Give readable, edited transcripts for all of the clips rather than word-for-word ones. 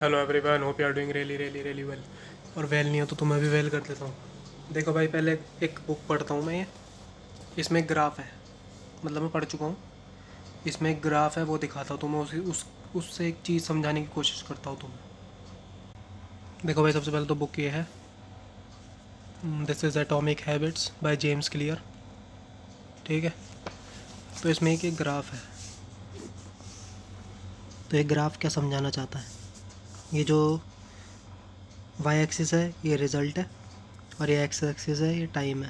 Hello everyone, hope you are doing really really really well. और well नहीं हो तो मैं भी वेल कर देता हूँ। देखो भाई, पहले एक बुक पढ़ता हूँ मैं ये। इसमें एक ग्राफ है, मतलब मैं पढ़ चुका हूँ। इसमें एक ग्राफ है, वो दिखाता हूँ तुम्हें। उससे एक चीज़ समझाने की कोशिश करता हूँ तुम्हें। देखो भाई, सबसे पहले तो बुक ये है, this is atomic habits by James clear. ठीक है। तो इसमें एक ग्राफ है। तो ये ग्राफ क्या समझाना चाहता है? ये जो वाई एक्सिस है ये रिज़ल्ट है, और ये एक्स एक्सिस है ये टाइम है।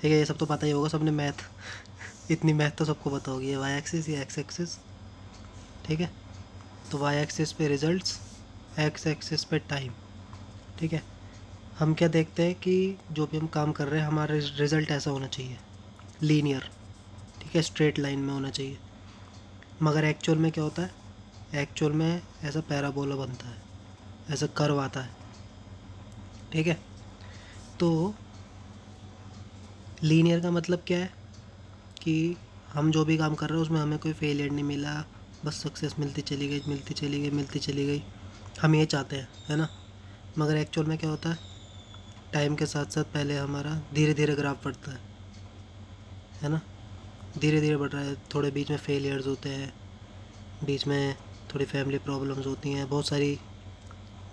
ठीक है, ये सब तो पता ही होगा सबने, मैथ इतनी मैथ तो सबको पता होगी। ये वाई एक्सिस, ये एक्स एक्सिस। ठीक है। तो वाई एक्सिस पे रिजल्ट्स, एक्स एक्सिस पे टाइम। ठीक है। हम क्या देखते हैं कि जो भी हम काम कर रहे हैं हमारा रिजल्ट ऐसा होना चाहिए, लीनियर। ठीक है, स्ट्रेट लाइन में होना चाहिए। मगर एक्चुअल में क्या होता है? एक्चुअल में ऐसा पैराबोला बनता है, ऐसा कर्व आता है। ठीक है। तो लीनियर का मतलब क्या है? कि हम जो भी काम कर रहे हैं उसमें हमें कोई फेलियर नहीं मिला, बस सक्सेस मिलती चली गई, मिलती चली गई, मिलती चली गई। हम ये चाहते हैं, है ना? मगर एक्चुअल में क्या होता है? टाइम के साथ साथ पहले हमारा धीरे धीरे ग्राफ बढ़ता है ना? धीरे धीरे बढ़ रहा है, थोड़े बीच में फेलियर्स होते हैं, बीच में थोड़ी फैमिली प्रॉब्लम्स होती हैं, बहुत सारी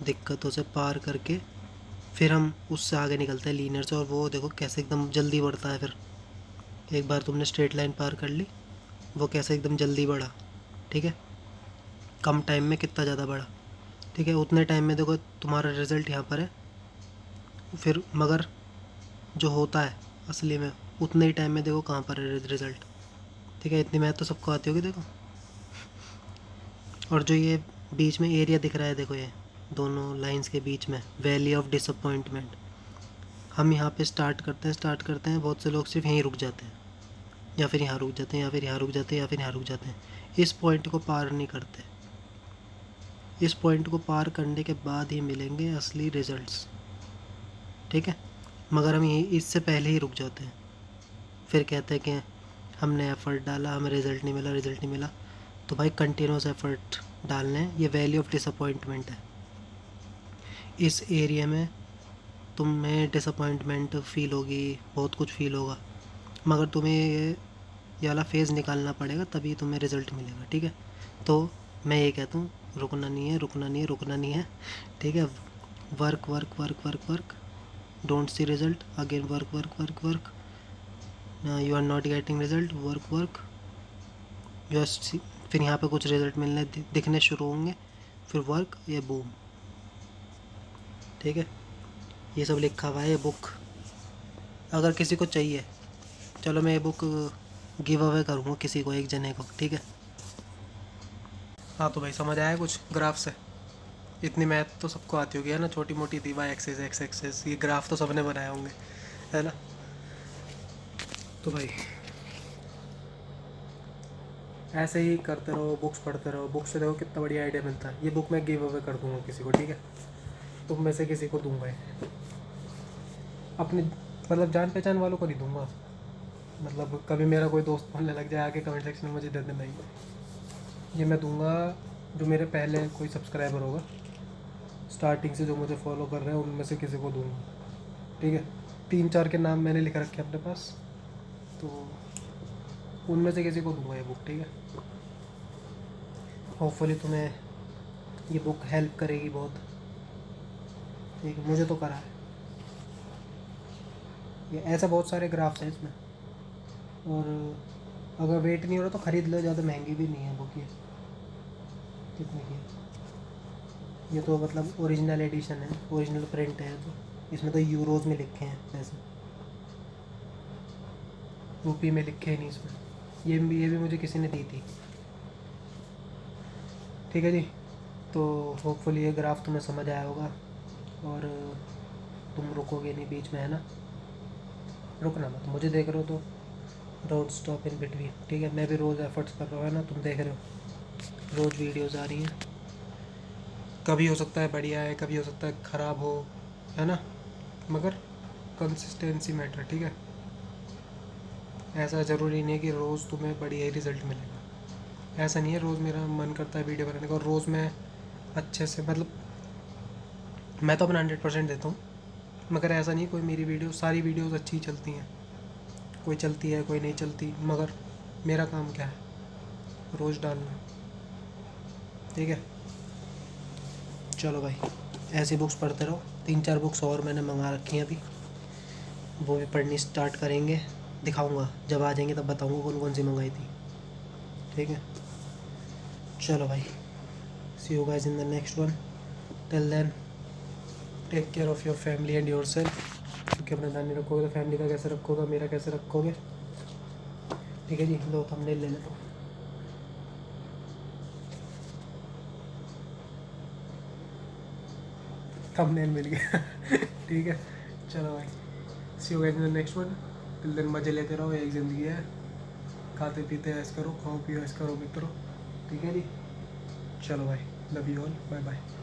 दिक्कतों से पार करके फिर हम उससे आगे निकलते हैं लीनियर से। और वो देखो कैसे एकदम जल्दी बढ़ता है। फिर एक बार तुमने स्ट्रेट लाइन पार कर ली, वो कैसे एकदम जल्दी बढ़ा। ठीक है, कम टाइम में कितना ज़्यादा बढ़ा। ठीक है, उतने टाइम में देखो तुम्हारा रिज़ल्ट यहाँ पर है। फिर मगर जो होता है असली में, उतने ही टाइम में देखो कहाँ पर है रिज़ल्ट। ठीक है, इतनी मैथ तो सबको आती होगी देखो। और जो ये बीच में एरिया दिख रहा है देखो, ये दोनों लाइंस के बीच में वैली ऑफ डिसअपॉइंटमेंट। हम यहाँ पे स्टार्ट करते हैं, बहुत से लोग सिर्फ यहीं रुक जाते हैं, या फिर यहाँ रुक जाते हैं, या फिर यहाँ रुक जाते हैं, या फिर यहाँ रुक जाते हैं। इस पॉइंट को पार नहीं करते। इस पॉइंट को पार करने के बाद ही मिलेंगे असली रिजल्ट्स। ठीक है, मगर हम यही इससे पहले ही रुक जाते हैं। फिर कहते हैं कि हमने एफ़र्ट डाला, हमें रिज़ल्ट नहीं मिला, रिज़ल्ट नहीं मिला। तो भाई कंटिन्यूस एफ़र्ट डालने हैं, ये वैल्यू ऑफ डिसअपॉइंटमेंट है। इस एरिया में तुम्हें डिसअपॉइंटमेंट फ़ील होगी, बहुत कुछ फ़ील होगा, मगर तुम्हें ये वाला फेज़ निकालना पड़ेगा, तभी तुम्हें रिज़ल्ट मिलेगा। ठीक है। तो मैं ये कहता हूँ, रुकना नहीं है, रुकना नहीं है, रुकना नहीं है। ठीक है। Work work work work work, don't see result, again work work work work, you are not getting result, work work, you are see. फिर यहाँ पे कुछ रिज़ल्ट मिलने दिखने शुरू होंगे, फिर वर्क, ये बूम। ठीक है, ये सब लिखा हुआ है। ये बुक अगर किसी को चाहिए, चलो मैं ये बुक गिव अवे करूँगा किसी को, एक जने को। ठीक है। हाँ तो भाई, समझ आया कुछ ग्राफ से? इतनी मैथ तो सबको आती होगी, है ना? छोटी मोटी थी, वाई एक्सेस, एक्स एक्सेस, ये ग्राफ तो सबने बनाए होंगे, है ना? तो भाई ऐसे ही करते रहो, बुक्स पढ़ते रहो। बुक से देखो कितना बढ़िया आइडिया मिलता है। ये बुक मैं गिव अवे कर दूंगा किसी को। ठीक है, तुम में से किसी को दूंगा ये। अपने मतलब जान पहचान वालों को नहीं दूंगा। मतलब कभी मेरा कोई दोस्त बोलने लग जाए आके कमेंट सेक्शन में, मुझे दे देना ये मैं दूंगा जो मेरे पहले कोई सब्सक्राइबर होगा, स्टार्टिंग से जो मुझे फॉलो कर रहे हैं, उनमें से किसी को दूंगा। ठीक है, 3-4 के नाम मैंने लिख रखे हैं अपने पास, तो उनमें से किसी को दूंगा ये बुक। ठीक है, होपफुली तुम्हें ये बुक हेल्प करेगी बहुत। ठीक है, मुझे तो करा है ये। ऐसा बहुत सारे ग्राफ्स हैं इसमें। और अगर वेट नहीं हो रहा तो ख़रीद लो, ज़्यादा महंगी भी नहीं है बुक ये। कितने की है ये? तो मतलब ओरिजिनल एडिशन है, ओरिजिनल प्रिंट है। तो इसमें तो यूरोज़ में लिखे हैं पैसे, रुपये में लिखे ही नहीं इसमें। ये भी मुझे किसी ने दी थी। ठीक है जी। तो होपफुली ये ग्राफ तुम्हें समझ आया होगा, और तुम रुकोगे नहीं बीच में, है ना? रुकना मत, मुझे देख रहे हो तो डोंट स्टॉप इन बिटवीन। ठीक है, मैं भी रोज़ एफर्ट्स कर रहा हूँ, है ना? तुम देख रहे हो रोज़ वीडियोज़ आ रही हैं। कभी हो सकता है बढ़िया है, कभी हो सकता है ख़राब हो, है ना? मगर कंसिस्टेंसी मैटर। ठीक है, ऐसा ज़रूरी नहीं है कि रोज़ तुम्हें बढ़िया ही रिज़ल्ट मिलेगा। ऐसा नहीं है रोज़ मेरा मन करता है वीडियो बनाने का और रोज़ मैं अच्छे से, मतलब मैं तो अपना 100% देता हूँ, मगर ऐसा नहीं कोई मेरी वीडियो सारी वीडियोस अच्छी चलती हैं, कोई चलती है कोई नहीं चलती, मगर मेरा काम क्या है, रोज़ डालना। ठीक है, चलो भाई ऐसी बुक्स पढ़ते रहो। 3-4 बुक्स और मैंने मंगा रखी हैं अभी, वो भी पढ़नी स्टार्ट करेंगे। दिखाऊंगा जब आ जाएंगे तब बताऊंगा कौन कौन सी मंगाई थी। ठीक है, चलो भाई, see you guys in the next one. Till then take care of your family and yourself. क्योंकि अपना ध्यान नहीं रखोगे तो फैमिली का कैसे रखोगे, मेरा कैसे रखोगे। ठीक है जी, लो थंबनेल ले लेता हूँ। थंबनेल मिल गया ठीक है, चलो भाई, see you guys in the next one. Till then मज़े लेते रहो, एक ज़िंदगी है, खाते पीते ऐश करो, खाओ पियो ऐश करो मित्रों। ठीक है जी, चलो भाई, love you all, bye bye.